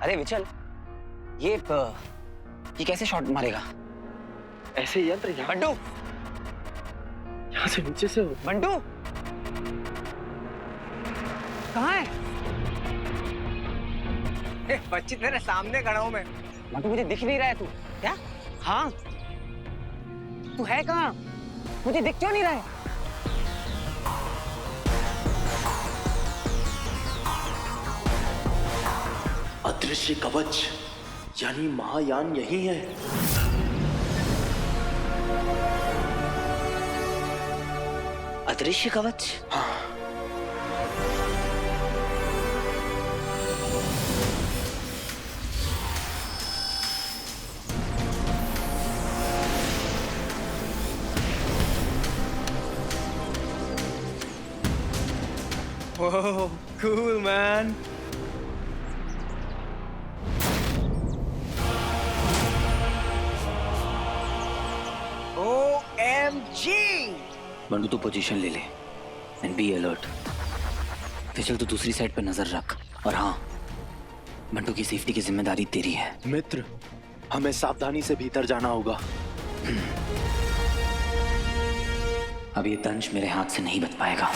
अरे विचल, ये कैसे शॉट मारेगा? ऐसे यंत्र बंटू, यहाँ से नीचे से हो। बंटू कहाँ है? बच्ची तेरे सामने खड़ा हूं मैं। बंटू मुझे दिख नहीं रहा है तू। क्या? हाँ, तू है कहाँ? मुझे दिख क्यों नहीं रहा है? अदृश्य कवच यानी महायान यही है। अदृश्य कवच? हाँ। ओह, cool man. OMG! बंटू तू पोजीशन ले ले एंड बी अलर्ट। फिर तू दूसरी साइड पे नजर रख। और हाँ, बंटू की सेफ्टी की जिम्मेदारी तेरी है। मित्र, हमें सावधानी से भीतर जाना होगा। अब ये दंश मेरे हाथ से नहीं बच पाएगा।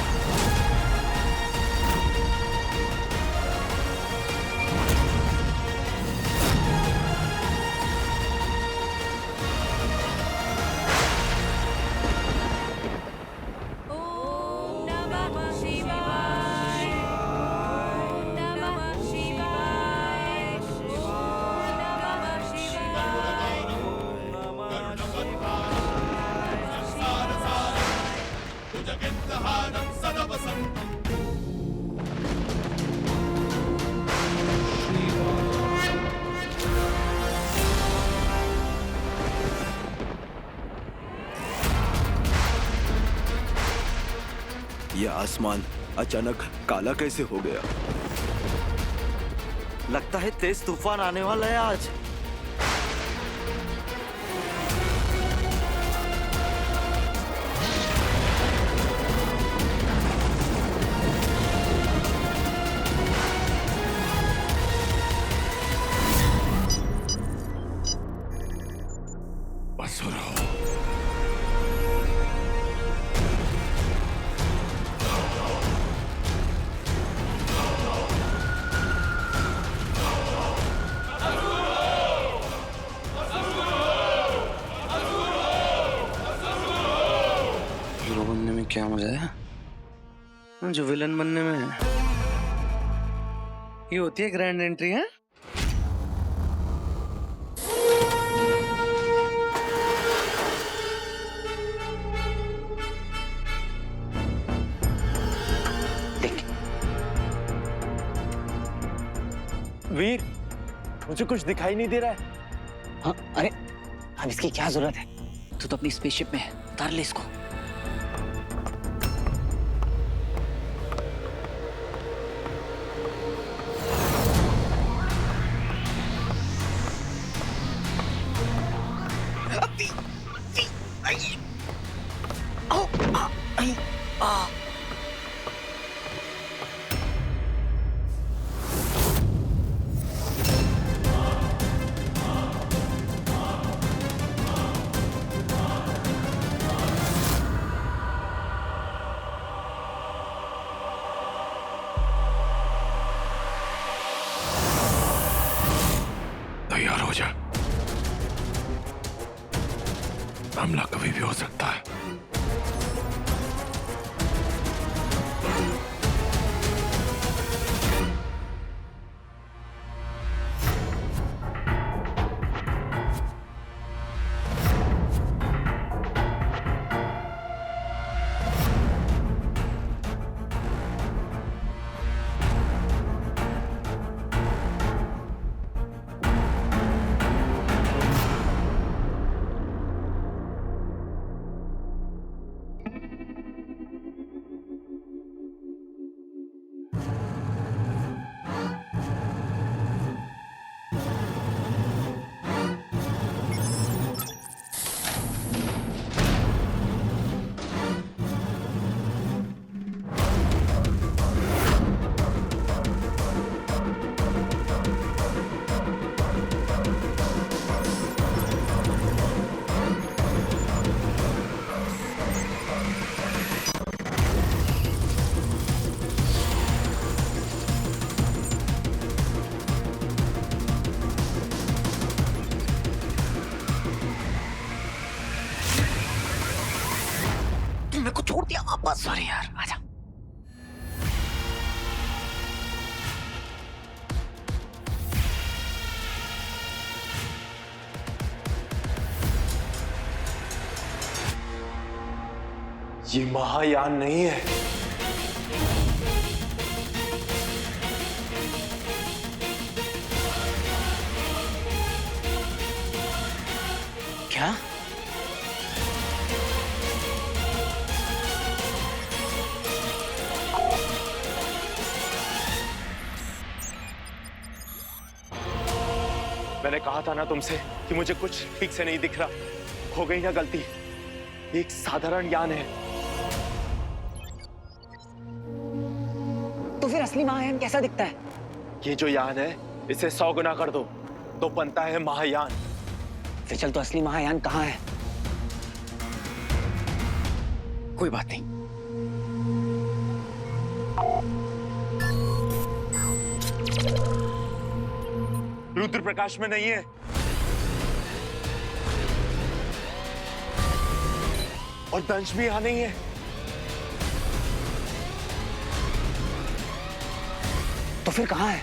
ये आसमान अचानक काला कैसे हो गया? लगता है तेज तूफान आने वाला है आज। हीरो बनने में क्या मजा है जो विलन बनने में है। ये होती है ग्रैंड एंट्री है। देख, वीर, मुझे कुछ दिखाई नहीं दे रहा है। हाँ, अरे अब इसकी क्या जरूरत है? तू तो अपनी स्पेसशिप में है, उतार ले इसको। तैयार हो जा, हमला कभी भी हो सकता है। छोड़ दिया वापस। सॉरी यार, आजा। ये महायान नहीं है। क्या? मैंने कहा था ना तुमसे कि मुझे कुछ ठीक से नहीं दिख रहा। हो गई ना गलती। एक साधारण यान है। तो फिर असली महायान कैसा दिखता है? ये जो यान है इसे 100 गुना कर दो तो बनता है महायान। फिर चल, तो असली महायान कहाँ है? कोई बात नहीं। रुद्र प्रकाश में नहीं है। और दंश भी यहां नहीं है। तो फिर कहाँ है?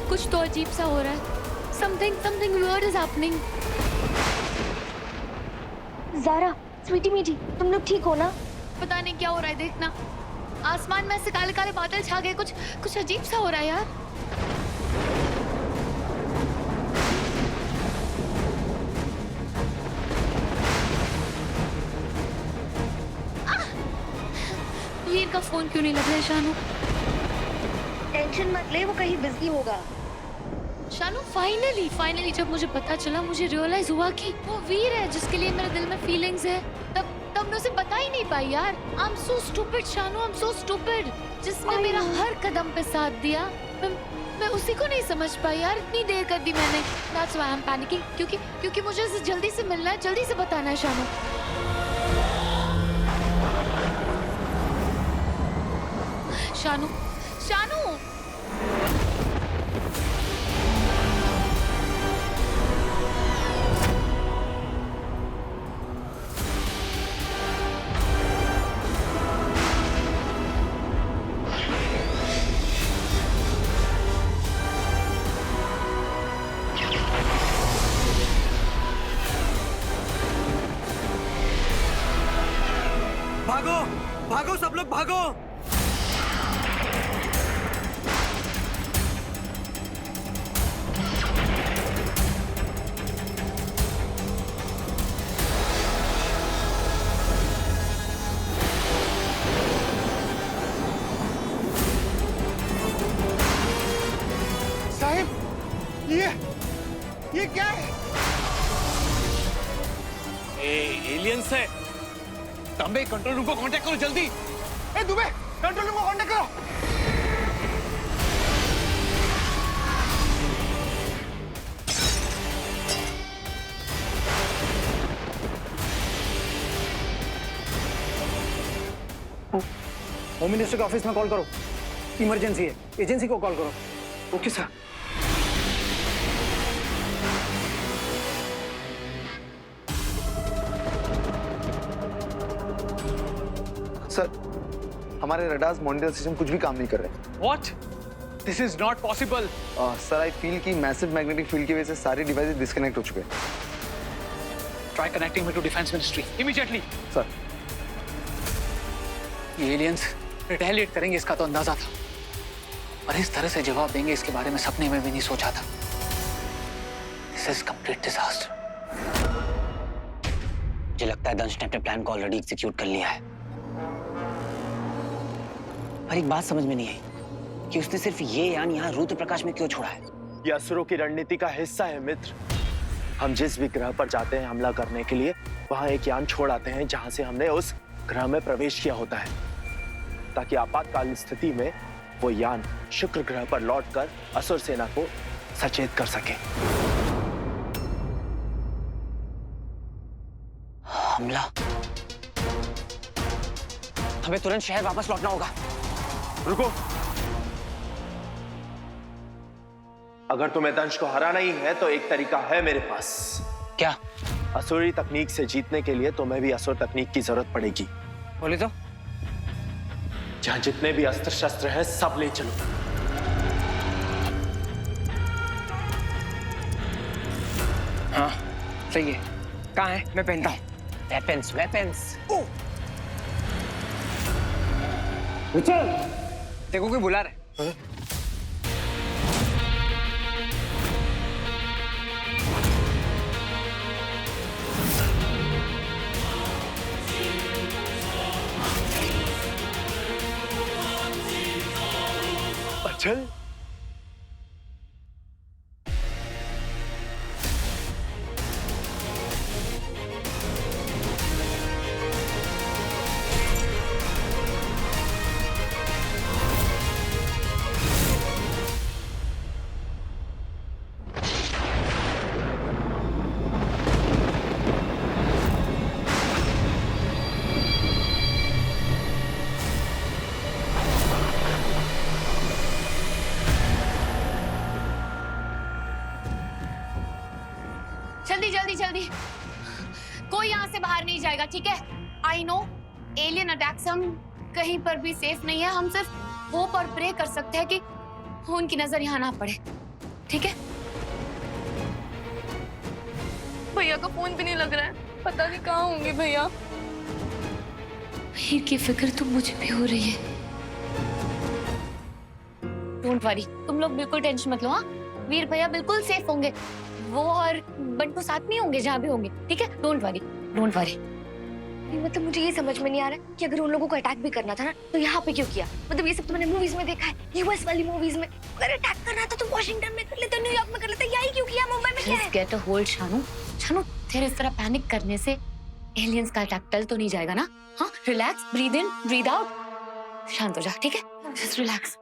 कुछ तो अजीब सा हो रहा है। Something weird is happening. Zaara, Sweety मीठी, तुम लोग ठीक हो ना? पता नहीं क्या हो रहा है, देखना। आसमान में ऐसे काले काले बादल छा गए, कुछ अजीब सा हो रहा है यार। वीर का फोन क्यों नहीं लग रहा है शानू? टेंशन मत ले, वो कहीं बिजी होगा। शानू, फाइनली जब मुझे पता चला, मुझे रियलाइज हुआ कि वो वीर है जिसके लिए मेरे दिल में फीलिंग्स है। तब मैं उसे बता ही नहीं पाई यार। I am so stupid Shanu, I am so stupid. जिसने मेरा हर कदम पे साथ दिया, मैं उसी को नहीं समझ पाई यार। इतनी देर कर दी मैंने। That's why I'm panicking, क्योंकि मुझे उसे जल्दी से मिलना है, जल्दी से बताना है शानू। शानू भागो भागो सब लोग भागो। साहिब, ये क्या है? एलियंस है। तांबे, कंट्रोल रूम को कांटेक्ट करो जल्दी। ए दुबे, कंट्रोल रूम को कांटेक्ट करो। होम मिनिस्टर के ऑफिस में कॉल करो। इमरजेंसी है, एजेंसी को कॉल करो। Okay sir. सर, हमारे रडार्स मॉनिटर सिस्टम कुछ भी काम नहीं कर रहे। What? This is not possible. Sir, I feel कि मैसिव मैग्नेटिक फील्ड की वजह से सारे डिवाइसेस डिस्कनेक्ट हो चुके हैं। Try connecting me to Defense Ministry immediately. Sir, ये एलियंस रिटेलिएट करेंगे इसका तो अंदाजा था, और इस तरह से जवाब देंगे इसके बारे में सपने में भी नहीं सोचा था। This is complete disaster. मुझे लगता है दंश ने अपने प्लान को ऑलरेडी एग्जीक्यूट कर लिया है। पर एक बात समझ में नहीं आई कि उसने सिर्फ ये यान यहाँ रुद्र प्रकाश में क्यों छोड़ा है। ये असुरों की रणनीति का हिस्सा है मित्र। हम जिस भी ग्रह पर जाते हैं हमला करने के लिए, वहां एक यान छोड़ आते हैं जहां से हमने उस ग्रह में प्रवेश किया होता है, ताकि आपातकालीन स्थिति में वो यान शुक्र ग्रह पर लौटकर असुर सेना को सचेत कर सके। हमला। हमें तुरंत शहर वापस लौटना होगा। रुको, अगर तुम्हें दंश को हराना ही है तो एक तरीका है मेरे पास। क्या? असुरी तकनीक से जीतने के लिए तुम्हें भी असुर तकनीक की जरूरत पड़ेगी। बोले तो। जहां जितने भी अस्त्र शस्त्र हैं सब ले चलो। हाँ सही है। कहाँ है? मैं पहनता हूँ। Weapons weapons. देखो कोई बुला रहा है। अचल, जल्दी जल्दी जल्दी, कोई यहाँ से बाहर नहीं जाएगा, ठीक है? आई नो एलियन अटैक्स हम कहीं पर भी सेफ नहीं है। हम सिर्फ होप और प्रे कर सकते हैं कि उनकी नजर यहाँ ना पड़े, ठीक है? भैया का फोन भी नहीं लग रहा है, पता नहीं कहाँ होंगे भैया। वीर की फिक्र तो मुझे भी हो रही है। डोंट वरी, तुम लोग बिल्कुल टेंशन मत लो। हाँ, वीर भैया बिल्कुल सेफ होंगे। वो और बंटू साथ में होंगे जहाँ भी होंगे, ठीक है? Don't worry, don't worry. मतलब मुझे ये समझ में नहीं आ रहा कि अगर उन लोगों को अटैक भी करना था ना तो यहाँ पे क्यों किया? मतलब ये सब तो मैंने मूवीज में देखा है, यूएस वाली मूवीज में। अगर अटैक करना था तो वॉशिंगटन में कर लेते, न्यूयॉर्क में कर लेते, यही क्यों किया मुंबई में? क्या है? Just get a hold, Shanu. Shanu, तेरे इस तरह पैनिक करने से एलियंस का अटैक टल तो नहीं जाएगा ना? हाँ, relax, breathe in, breathe out, शांत हो जा, ठीक है? Just relax.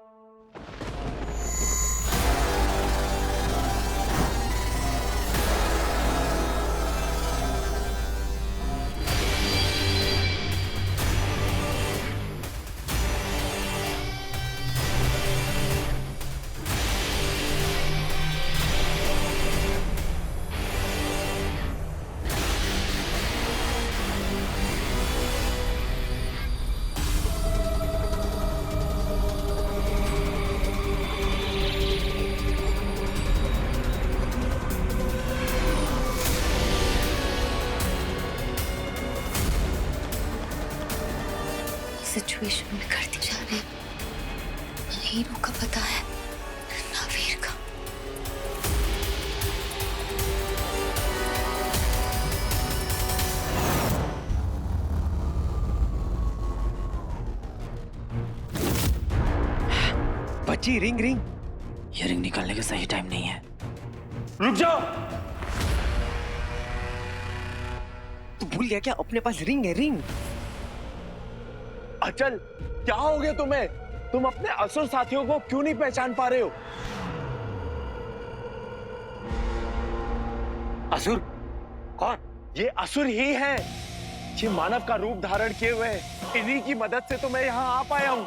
सिचुएशन में करती जा रही, हीरो का पता है ना वीर का। बच्ची रिंग रिंग। ये रिंग निकालने का सही टाइम नहीं है। रुक जाओ। तू भूल गया क्या? अपने पास रिंग है, रिंग। अचल, क्या हो गया तुम्हें? तुम अपने असुर साथियों को क्यों नहीं पहचान पा रहे हो? असुर? कौन? ये असुर ही हैं। ये मानव का रूप धारण किए हुए हैं। इन्हीं की मदद से तो मैं यहाँ आ पाया हूँ।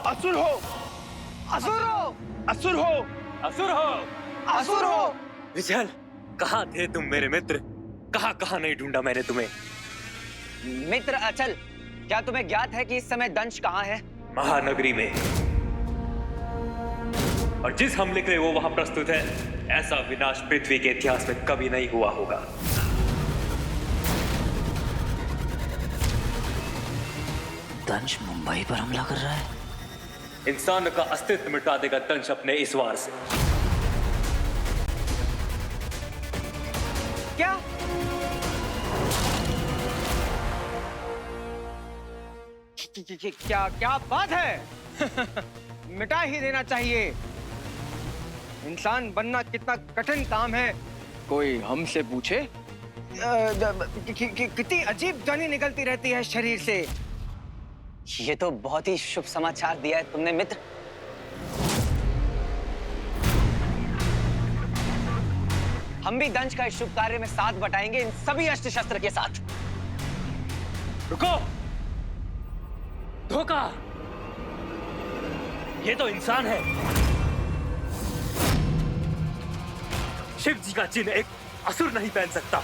असुर हो, असुर हो, असुर हो, असुर हो, असुर हो। विचल, कहाँ थे तुम मेरे मित्र? कहाँ नहीं ढूंढा मैंने तुम्हें। मित्र अचल, क्या तुम्हें ज्ञात है कि इस समय दंश कहाँ है? महानगरी में। और जिस हमले के लिए वो वहां प्रस्तुत है, ऐसा विनाश पृथ्वी के इतिहास में कभी नहीं हुआ होगा। दंश मुंबई पर हमला कर रहा है। इंसान का अस्तित्व मिटा देगा दंश अपने इस वार से। क्या? क्या क्या बात है? मिटा ही देना चाहिए। इंसान बनना कितना कठिन काम है। कोई हमसे पूछे कितनी अजीब ध्वनि निकलती रहती है शरीर से। ये तो बहुत ही शुभ समाचार दिया है तुमने मित्र। हम भी दंश का इस शुभ कार्य में साथ बटाएंगे इन सभी अस्त्र शस्त्र के साथ। रुको! धोखा! ये तो इंसान है। शिव जी का चिन्ह एक असुर नहीं पहन सकता।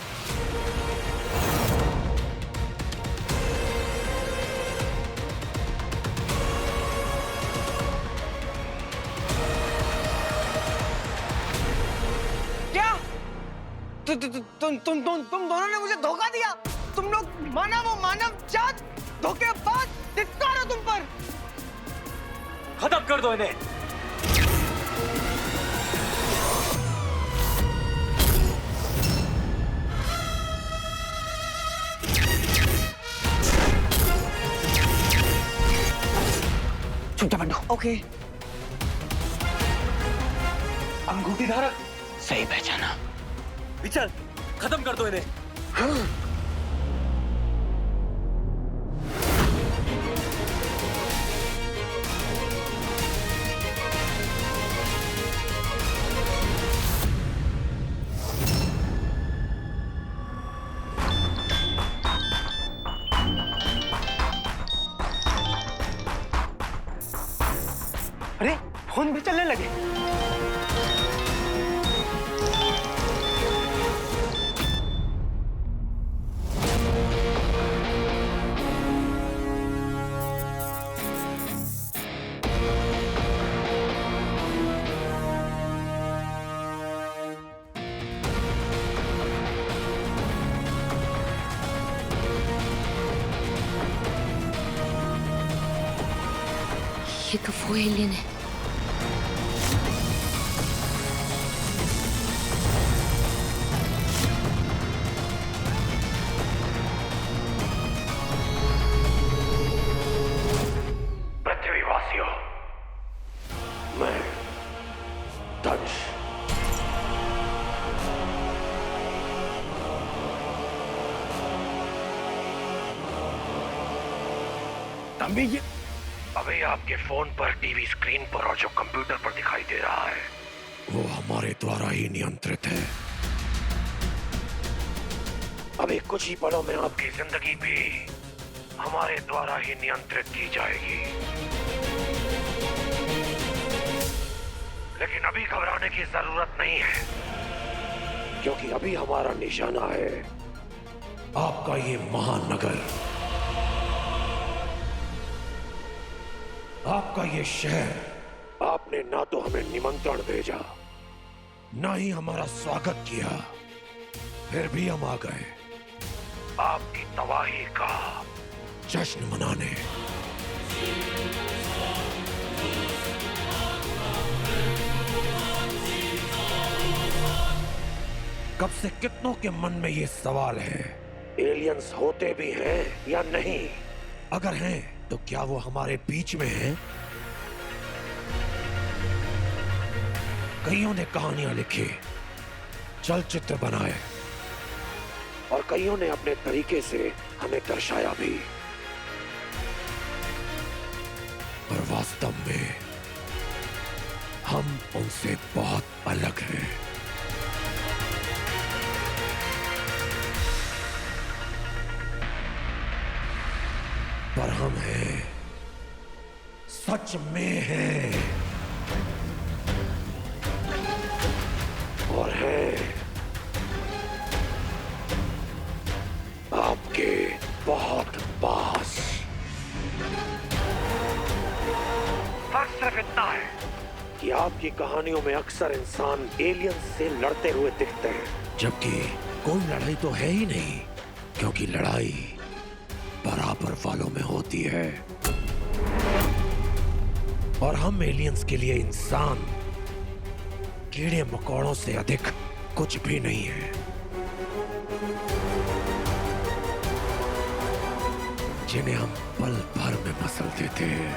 क्या तुम दोनों ने मुझे धोखा दिया? तुम लोग मानव जात धोखेबाज, धिक्कार हो तुम पर। खत्म कर दो इन्हें। छुप जा बंडू। ओके। अंगूठी धारक, सही पहचाना। विचल, खत्म कर दो इन्हें। अरे फोन भी चलने लगे। ये तो वो एलियन है। पृथ्वीवासियों, मैं दंश तंबी जी, अभी आपके फोन पर, टीवी स्क्रीन पर और जो कंप्यूटर पर दिखाई दे रहा है वो हमारे द्वारा ही नियंत्रित है। अभी कुछ ही पलों में आपकी जिंदगी भी हमारे द्वारा ही नियंत्रित की जाएगी। लेकिन अभी घबराने की जरूरत नहीं है, क्योंकि अभी हमारा निशाना है आपका ये महानगर, आपका ये शहर। आपने ना तो हमें निमंत्रण भेजा, ना ही हमारा स्वागत किया, फिर भी हम आ गए आपकी तबाही का जश्न मनाने। कब से कितनों के मन में ये सवाल है, एलियंस होते भी हैं या नहीं? अगर हैं तो क्या वो हमारे बीच में हैं? कईयों ने कहानियां लिखी, चलचित्र बनाए और कईयों ने अपने तरीके से हमें दर्शाया भी, पर वास्तव में हम उनसे बहुत अलग हैं। पर हम हैं, सच में हैं, और हैं आपके बहुत पास। फर्क सिर्फ इतना है कि आपकी कहानियों में अक्सर इंसान एलियन से लड़ते हुए दिखते हैं, जबकि कोई लड़ाई तो है ही नहीं, क्योंकि लड़ाई बराबर वालों में होती है। और हम एलियंस के लिए इंसान कीड़े मकोड़ों से अधिक कुछ भी नहीं है, जिन्हें हम पल भर में मसल देते हैं।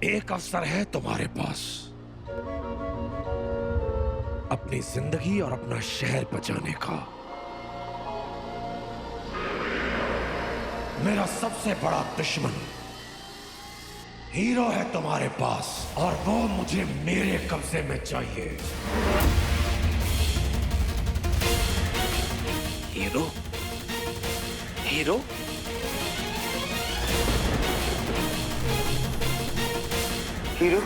एक अवसर है तुम्हारे पास, अपनी जिंदगी और अपना शहर बचाने का। मेरा सबसे बड़ा दुश्मन हीरो है तुम्हारे पास, और वो मुझे मेरे कब्जे में चाहिए। हीरो? हीरो? हीरो?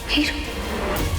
हीरो